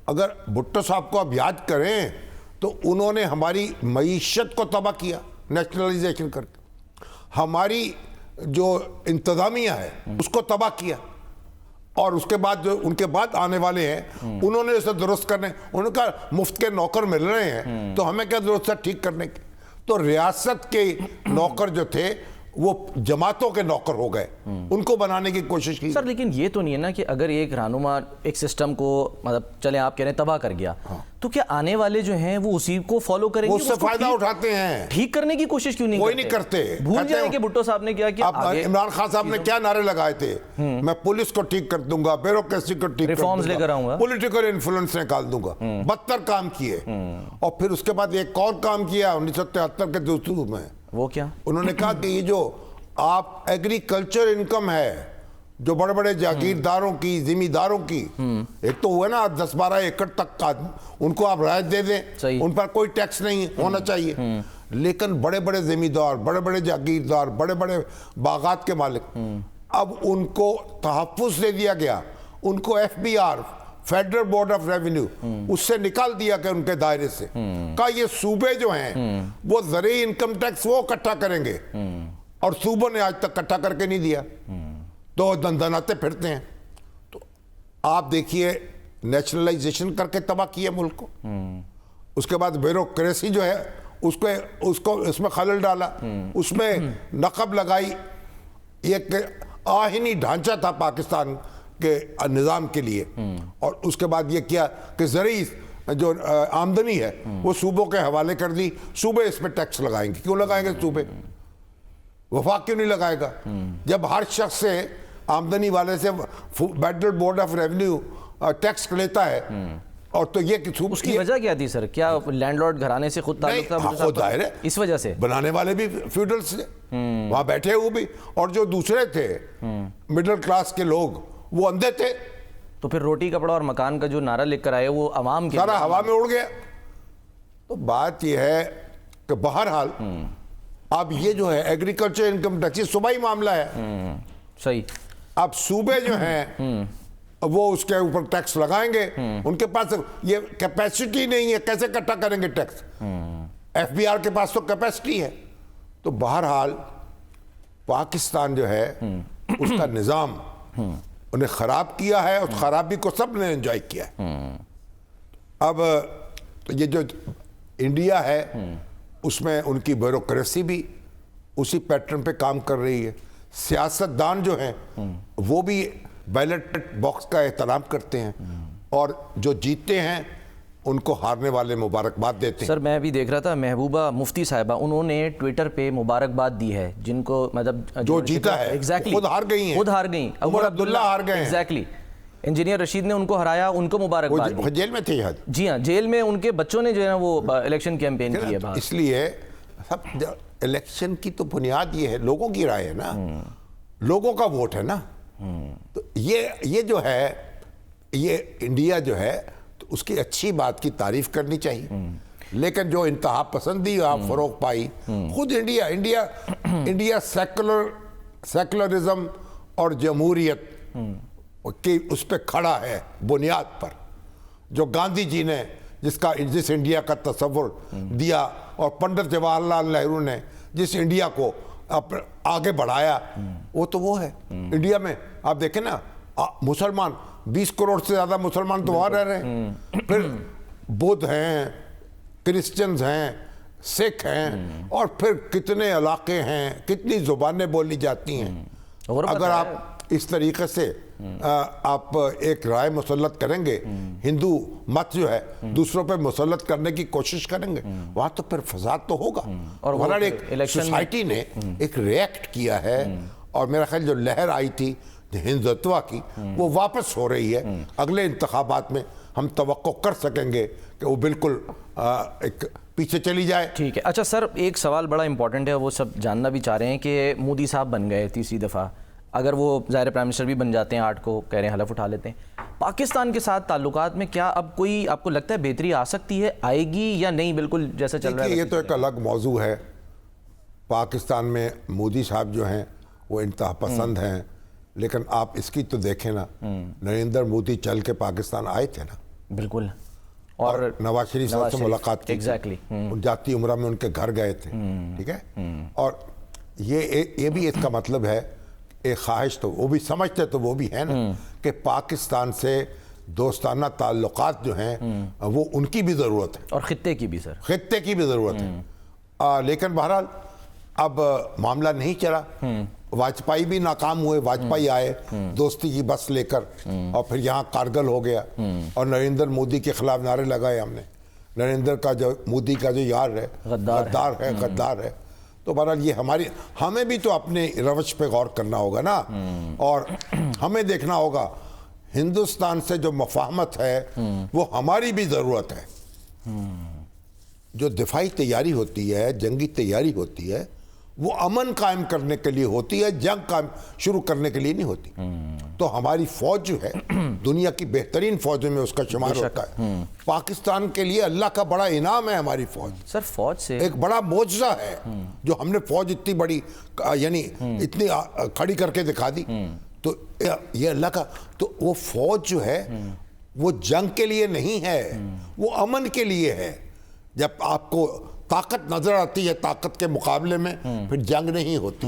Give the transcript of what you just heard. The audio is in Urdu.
اگر بھٹو صاحب کو آپ یاد کریں تو انہوں نے ہماری معیشت کو تباہ کیا نیشنلائزیشن کر کے، ہماری جو انتظامیہ ہے اس کو تباہ کیا، اور اس کے بعد جو ان کے بعد آنے والے ہیں انہوں نے اسے درست کرنے، انہوں نے کہا مفت کے نوکر مل رہے ہیں تو ہمیں کیا ضرورت ہے ٹھیک کرنے کی. تو ریاست کے نوکر جو تھے وہ جماعتوں کے نوکر ہو گئے، ان کو بنانے کی کوشش کی. سر لیکن یہ تو نہیں ہے نا کہ اگر ایک رہنما ایک سسٹم کو مطلب چلیں آپ کہہ رہے ہیں تباہ کر گیا تو کیا آنے والے جو ہیں وہ اسی کو فالو کریں گے؟ وہ اس سے فائدہ اٹھاتے ہیں. ٹھیک کرنے کی کوشش کیوں نہیں کرتے؟ کوئی نہیں کرتے. بھول جائیں کہ بھٹو صاحب نے کیا کیا. عمران خان صاحب نے کیا نعرے لگائے تھے؟ میں پولیس کو ٹھیک کر دوں گا، بیوروکریسی کو ٹھیک کر دوں گا، ریفارمز لے کر آؤں گا، پولیٹیکل انفلوئنس نکال دوں گا. بدتر کام کیے. اور پھر اس کے بعد ایک اور کام کیا 1973 کے دستور میں. وہ کیا؟ انہوں نے کہا کہ یہ جو آپ ایگریکلچر انکم ہے جو بڑے بڑے جاگیرداروں کی، زمینداروں کی، ایک تو ہوا نا 10-12 ایکڑ تک کا، ان کو آپ رعایت دے دیں، ان پر کوئی ٹیکس نہیں ہونا چاہیے. لیکن بڑے بڑے زمیندار، بڑے بڑے جاگیردار، بڑے بڑے باغات کے مالک، اب ان کو تحفظ دے دیا گیا، ان کو FBR federal board of revenue اس سے نکال دیا کہ ان کے دائرے سے. کہا یہ صوبے جو ہیں وہ زرعی انکم ٹیکس وہ اکٹھا کریں گے، اور صوبوں نے آج تک اکٹھا کر کے نہیں دیا، تو دندناتے پھرتے ہیں. تو آپ دیکھیے نیشنلائزیشن کر کے تباہ کیا ملک کو. اس کے بعد بیوروکریسی جو ہے اس کو اس میں خلل ڈالا، اس میں نقب لگائی. ایک آہنی ڈھانچہ تھا پاکستان کے نظام کے لیے، اور اس کے بعد یہ کیا کہ زرعی جو آمدنی ہے وہ صوبوں کے حوالے کر دی. صوبے اس میں ٹیکس لگائیں گے. کیوں لگائیں گے صوبے؟ وفاق کیوں نہیں لگائے گا؟ جب ہر شخص سے آمدنی والے سے federal board of revenue tax لیتا ہے، اور تو یہ کہ اس کی وجہ کیا تھی سر؟ کیا لینڈ لارڈ گھرانے سے خود تعلق تھا؟ خود ظاہر ہے اس وجہ سے بنانے والے بھی فیوڈلز تھے وہاں بیٹھے ہوئے بھی، اور جو دوسرے تھے مڈل کلاس کے لوگ وہ اندھے تھے. تو پھر روٹی کپڑا اور مکان کا جو نعرہ لکھ کر آئے وہ عوام کے سارا ہوا میں اڑ گیا. تو بات یہ ہے کہ بہرحال اب یہ جو ہے ایگریکلچر انکم ٹیکس یہ صوبائی معاملہ ہے. صحیح. اب صوبے جو ہیں وہ اس کے اوپر ٹیکس لگائیں گے. ان کے پاس یہ کیپیسٹی نہیں ہے، کیسے اکٹھا کریں گے ٹیکس؟ FBR کے پاس تو کیپیسٹی ہے. تو بہرحال پاکستان جو ہے اس کا نظام انہیں خراب کیا ہے، اس خرابی کو سب نے انجوائے کیا ہے. اب یہ جو انڈیا ہے اس میں ان کی بیوروکریسی بھی اسی پیٹرن پہ کام کر رہی ہے. سیاستدان جو ہیں وہ بھی بیلٹ باکس کا احترام کرتے ہیں، اور جو جیتے ہیں ان کو ہارنے والے مبارکباد دیتے ہیں. سر میں بھی دیکھ رہا تھا محبوبہ مفتی صاحبہ انہوں نے ٹویٹر پہ مبارکباد دی ہے جن کو مطلب جو جیتا ہے خود ہار گئی ہیں، خود ہار گئیں. عمر عبداللہ ہار گئے ہیں. ایگزیکٹلی. انجینئر رشید نے ان کو ہرایا، ان کو مبارکباد دی. جیل میں تھے. جی ہاں، جیل میں ان کے بچوں نے جو ہے نا وہ الیکشن کیمپین کی ہے. اس لیے سب الیکشن کی تو بنیاد یہ ہے لوگوں کی رائے ہے نا، لوگوں کا ووٹ ہے نا. تو یہ جو ہے یہ انڈیا جو ہے تو اس کی اچھی بات کی تعریف کرنی چاہیے. لیکن جو انتہا پسندی آپ فروغ پائی، خود انڈیا سیکولرزم اور جمہوریت کی اس پہ کھڑا ہے بنیاد پر، جو گاندھی جی نے جس انڈیا کا تصور دیا، اور پنڈت جواہر لال نہرو نے جس انڈیا کو آگے بڑھایا، وہ تو وہ ہے. انڈیا میں آپ دیکھیں نا مسلمان 20 کروڑ سے زیادہ مسلمان تو وہاں رہ رہے ہیں. پھر بدھ ہیں، کرسچنز ہیں، سکھ ہیں، اور پھر کتنے علاقے ہیں، کتنی زبانیں بولی جاتی ہیں. اگر آپ اس طریقے سے آپ ایک رائے مسلط کریں گے، ہندو مت جو ہے دوسروں پہ مسلط کرنے کی کوشش کریں گے، وہاں تو پھر فساد تو ہوگا. اور ایک سوسائٹی نے ایک ریئیکٹ کیا ہے، اور میرا خیال جو لہر آئی تھی ہندوتوا کی وہ واپس ہو رہی ہے. اگلے انتخابات میں ہم توقع کر سکیں گے کہ وہ بالکل ایک پیچھے چلی جائے. ٹھیک ہے. اچھا سر ایک سوال بڑا امپورٹنٹ ہے، وہ سب جاننا بھی چاہ رہے ہیں کہ مودی صاحب بن گئے تیسری دفعہ، اگر وہ ظاہر پرائم منسٹر بھی بن جاتے ہیں 8 کو کہہ رہے ہیں حلف اٹھا لیتے ہیں، پاکستان کے ساتھ تعلقات میں کیا اب کوئی آپ کو لگتا ہے بہتری آ سکتی ہے، آئے گی یا نہیں بالکل جیسا چل رہا ہے؟ یہ تو ایک الگ موضوع ہے. پاکستان میں مودی صاحب جو ہیں وہ انتہا پسند ہیں، لیکن آپ اس کی تو دیکھیں نا، نریندر مودی چل کے پاکستان آئے تھے نا. بالکل. اور نواز شریف صاحب سے ملاقات کی ایگزیکٹلی جاتی عمرہ میں ان کے گھر گئے تھے, ٹھیک ہے. اور یہ بھی اس کا مطلب ہے ایک خواہش, تو وہ بھی سمجھتے تو وہ بھی ہے نا کہ پاکستان سے دوستانہ تعلقات جو ہیں وہ ان کی بھی ضرورت ہے, اور خطے کی بھی, سر خطے کی بھی ضرورت ہے. لیکن بہرحال اب معاملہ نہیں چلا, واجپئی بھی ناکام ہوئے, واجپئی آئے دوستی کی بس لے کر, اور پھر یہاں کارگل ہو گیا, اور نریندر مودی کے خلاف نعرے لگائے ہم نے. نریندر کا جو مودی کا جو یار ہے غدار ہے. تو بہرحال یہ ہمیں بھی تو اپنے روش پہ غور کرنا ہوگا نا, اور ہمیں دیکھنا ہوگا ہندوستان سے جو مفاہمت ہے وہ ہماری بھی ضرورت ہے. جو دفاعی تیاری ہوتی ہے, جنگی تیاری ہوتی ہے, وہ امن قائم کرنے کے لیے ہوتی ہے, جنگ شروع کرنے کے لیے نہیں ہوتی. تو ہماری فوج جو ہے دنیا کی بہترین فوجوں میں اس کا شمار ہوتا ہے. پاکستان کے لیے اللہ کا بڑا انعام ہے ہماری فوج. سر فوج سے ایک بڑا معجزہ ہے جو ہم نے فوج اتنی بڑی, یعنی اتنی کھڑی کر کے دکھا دی. تو یہ اللہ کا, تو وہ فوج جو ہے وہ جنگ کے لیے نہیں ہے, وہ امن کے لیے ہے. جب آپ کو طاقت نظر آتی ہے طاقت کے مقابلے میں, پھر جنگ نہیں ہوتی.